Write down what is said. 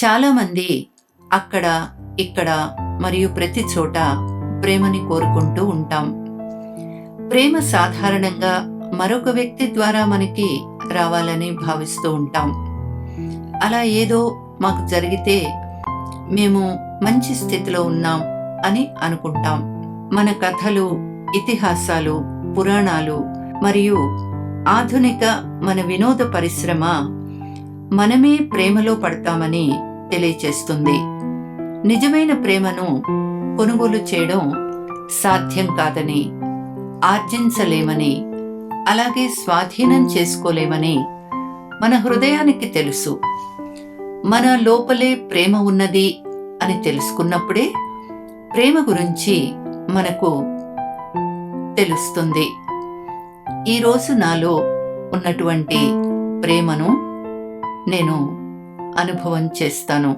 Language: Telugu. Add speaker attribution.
Speaker 1: చాలామంది అక్కడ, ఇక్కడ మరియు ప్రతి చోట ప్రేమని కోరుకుంటూ ఉంటాం. ప్రేమ సాధారణంగా మరొక వ్యక్తి ద్వారా మనకి రావాలని భావిస్తూ ఉంటాం. అలా ఏదో మాకు జరిగితే మేము మంచి స్థితిలో ఉన్నాం అని అనుకుంటాం. మన కథలు, ఇతిహాసాలు, పురాణాలు మరియు ఆధునిక మన వినోద పరిశ్రమ మనమే ప్రేమలో పడతామని తెలియచేస్తుంది. నిజమైన ప్రేమను కొనుగోలు చేయడం సాధ్యం కాదని, ఆర్జించలేమని, అలాగే స్వాధీనం చేసుకోలేమని మన హృదయానికి తెలుసు. మన లోపలే ప్రేమ ఉన్నది అని తెలుసుకున్నప్పుడే ప్రేమ గురించి మనకు తెలుస్తుంది. ఈరోజు నాలో ఉన్నటువంటి ప్రేమను నేను అనుభవం చేస్తాను.